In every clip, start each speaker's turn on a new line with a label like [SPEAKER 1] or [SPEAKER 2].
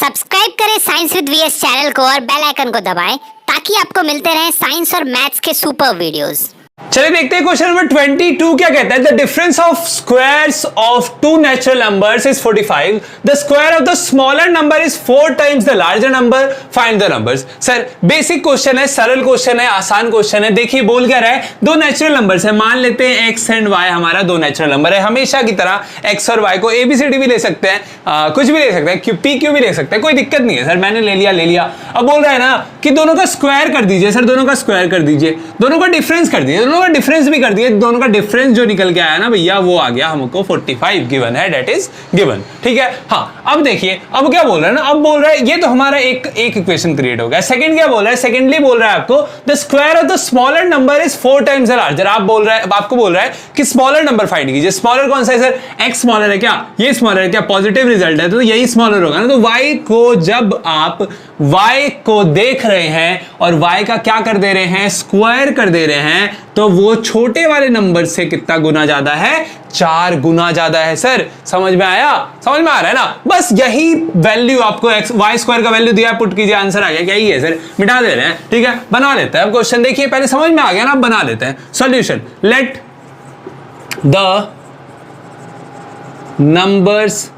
[SPEAKER 1] Subscribe करें science with VS channel को और बेल आइकन को दबाएं ताकि आपको मिलते रहें साइंस और मैथ्स के सुपर वीडियोस।
[SPEAKER 2] चलिए देखते हैं क्वेश्चन नंबर 22 क्या कहता है। The difference of squares of two natural numbers is 45. The square of the smaller number is 4 times the larger number. Find the numbers. Sir basic question है, सरल question है, आसान क्वेश्चन है। देखिए बोल क्या रहा है, दो नेचुरल नंबर्स है, मान लेते हैं x एंड y हमारा दो नेचुरल नंबर है। हमेशा की तरह x और y को ABCD भी ले सकते हैं, कुछ भी ले सकते हैं, PQ भी ले सकते हैं, कोई दिक्कत नहीं है। सर मैंने ले लिया। अब बोल रहा है ना कि दोनों का स्क्वायर कर दीजिए। सर दोनों का स्क्वायर कर दीजिए, दोनों का डिफरेंस कर दीजिए, दोनों का डिफरेंस भी कर दिए। दोनों का डिफरेंस जो निकल के आया ना भैया वो आ गया हमको 45 गिवन है, दैट इज गिवन। ठीक है। हाँ अब देखिए अब क्या बोल रहा है ना, अब बोल रहा है ये तो हमारा एक इक्वेशन क्रिएट हो गया। सेकंड क्या बोल रहा है, सेकंडली बोल रहा है आपको the square of the smaller number is 4 times the larger. आपको बोल रहा है कि स्मॉलर नंबर फाइंड कीजिए। स्मॉलर कौन सा है सर, x स्मॉलर है क्या, ये स्मॉलर है क्या, पॉजिटिव रिजल्ट है तो यही स्मॉलर होगा ना। तो y को जब आप y को देख रहे हैं और y का क्या कर दे रहे हैं, स्क्वायर कर दे रहे हैं, तो वो छोटे वाले नंबर से कितना गुना ज्यादा है, 4 गुना ज्यादा है। सर समझ में आया, समझ में आ रहा है ना। बस यही वैल्यू आपको y स्क्वायर का वैल्यू दिया, पुट कीजिए, आंसर आ गया। क्या ही है सर, मिटा दे रहे हैं। ठीक है, बना लेते हैं अब क्वेश्चन। देखिए पहले समझ में आ गया ना, अब बना लेते हैं solution. Let the numbers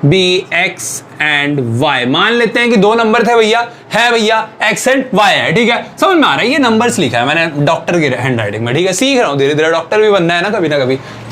[SPEAKER 2] be x and y। मान लेते हैं कि दो नंबर थे भैया, है भैया x एंड y है। ठीक है, समझ में आ रहा है। ये नंबर्स लिखा है मैंने डॉक्टर की हैंड राइटिंग में। ठीक है, सीख रहा हूं धीरे धीरे, डॉक्टर भी बनना है ना कभी,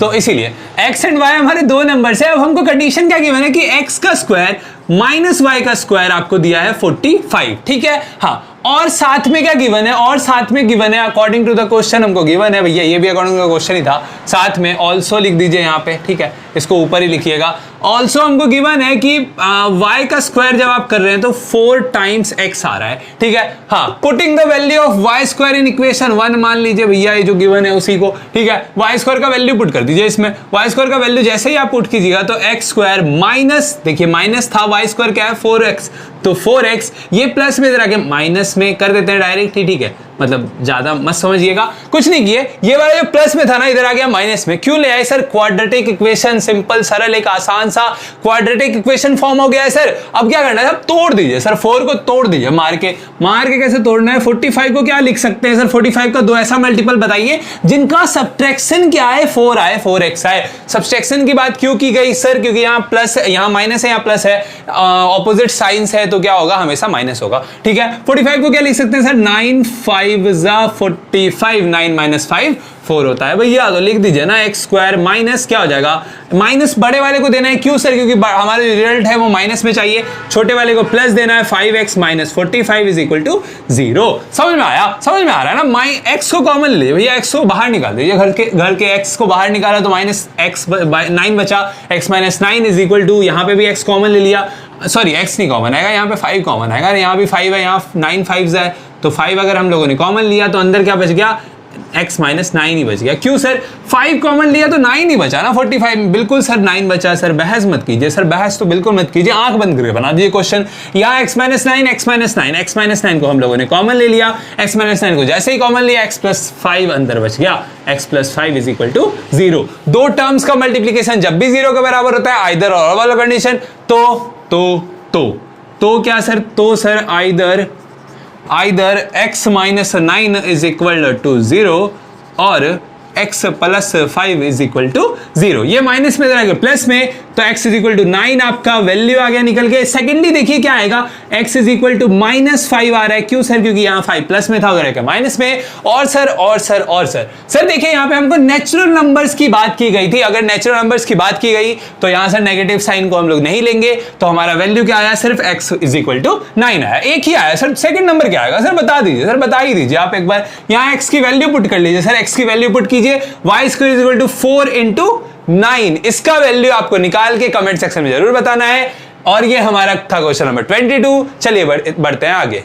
[SPEAKER 2] तो इसीलिए x एंड y हमारे दो नंबर्स है। अब हमको कंडीशन क्या गिवन है कि x का स्क्वायर माइनस y का स्क्वायर आपको दिया है 45। ठीक है। हाँ, और साथ में क्या गिवन है, और साथ में गिवन है अकॉर्डिंग टू द क्वेश्चन हमको गिवन है भैया, ये भी अकॉर्डिंग टू द क्वेश्चन ही था। साथ में ऑल्सो लिख दीजिए यहाँ पे। ठीक है, इसको ऊपर ही लिखिएगा। ऑल्सो हमको गिवन है कि y का स्क्वायर जब आप कर रहे हैं तो 4 टाइम्स x आ रहा है। ठीक है। हाँ, putting the value of y square in equation 1 मान लीजिए भैया, ये जो गिवन है उसी को। ठीक है, y स्क्वायर का वैल्यू पुट कर दीजिए इसमें। y स्क्वायर का वैल्यू जैसे ही आप पुट कीजिएगा तो x स्क्वायर माइनस, देखिए माइनस था, y स्क्वायर क्या है 4x, तो 4x ये प्लस में इधर आके माइनस में कर देते हैं डायरेक्ट ही। ठीक है, मतलब ज्यादा मत समझिएगा, कुछ नहीं किए। ये वाला जो प्लस में था ना इधर आ गया माइनस में। क्यों ले आए सर, क्वाड्रेटिक इक्वेशन, सिंपल सरल एक आसान सा क्वाड्रेटिक इक्वेशन फॉर्म हो गया है सर। अब क्या करना है, अब तोड़ दीजिए सर, 4 को तोड़ दीजिए मार के कैसे तोड़ना है। 45 को क्या लिख सकते हैं सर, 45 का दो ऐसा मल्टीपल बताइए जिनका सब्ट्रैक्शन क्या है, 4 आए, 4x आए। सब्ट्रैक्शन की बात क्यों की गई सर, क्योंकि यहाँ प्लस, यहाँ माइनस है, यहाँ प्लस है, ऑपोजिट साइंस है तो क्या होगा, हमेशा माइनस होगा। ठीक है, 45 को क्या लिख सकते हैं सर, 9 5 45, 9 माइनस 5 4 होता है भैया, तो लिख दीजिए ना x स्क्वायर माइनस क्या हो जाएगा, माइनस बड़े वाले को देना है। क्यों सर, क्योंकि हमारा जो रिजल्ट है वो माइनस में चाहिए, छोटे वाले को प्लस देना है। 5x minus 45 is equal to 0। समझ में आया, समझ में आ रहा है ना। x को कॉमन ले भैया, x को बाहर निकाल दीजिए, घर के x को बाहर निकाला तो माइनस x 9 बचा, x minus 9 is equal to, यहाँ पे भी x कॉमन ले लिया, सॉरी x नहीं कॉमन आएगा, यहाँ पे 5 कॉमन आएगा, यहाँ भी 5 है, यहाँ 9 5 है, तो 5 अगर हम लोगों ने कॉमन लिया तो अंदर क्या बच गया, x माइनस 9 ही बच गया। क्यों सर, 5 कॉमन लिया तो 9 ही बचा ना 45 में। बिल्कुल सर 9 बचा सर, बहस मत कीजिए सर, बहस तो बिल्कुल मत कीजिए, आंख बंद करके बना दीजिए क्वेश्चन। यहाँ x माइनस 9 को हम लोगों ने कॉमन ले लिया, x माइनस 9 को जैसे ही कॉमन लिया x प्लस 5 अंदर बच गया, x plus 5 is equal to 0। दो टर्म्स का मल्टीप्लीकेशन जब भी 0 के बराबर होता है, आइदर और वाला कंडीशन, तो क्या सर, तो sir either x minus 9 is equal to 0 और x plus 5 is equal to 0। ये माइनस में रहेगा प्लस में, तो x इज इक्वल टू 9 आपका वैल्यू आ गया निकल के। सेकेंडली देखिए क्या आएगा, x is equal to minus 5 आ रहा है। क्यों सर, क्योंकि यहाँ 5 प्लस में था, उधर आएगा माइनस में। और सर देखिए यहाँ पे हमको नेचुरल नंबर्स की बात की गई थी। अगर नेचुरल नंबर्स की बात की गई तो यहाँ सर नेगेटिव साइन को हम लोग नहीं लेंगे, तो हमारा वैल्यू क्या आया, सिर्फ x इज इक्वल टू 9 आया, एक ही आया। सर सेकंड नंबर क्या आएगा सर, बता दीजिए सर, बता ही दीजिए आप एक बार। यहाँ x की वैल्यू पुट कर लीजिए सर, x की वैल्यू पुट कीजिए, y square is equal to 4 into 9, इसका वैल्यू आपको निकाल के कमेंट सेक्शन में जरूर बताना है। और ये हमारा था क्वेश्चन नंबर 22। चलिए बढ़ते हैं आगे।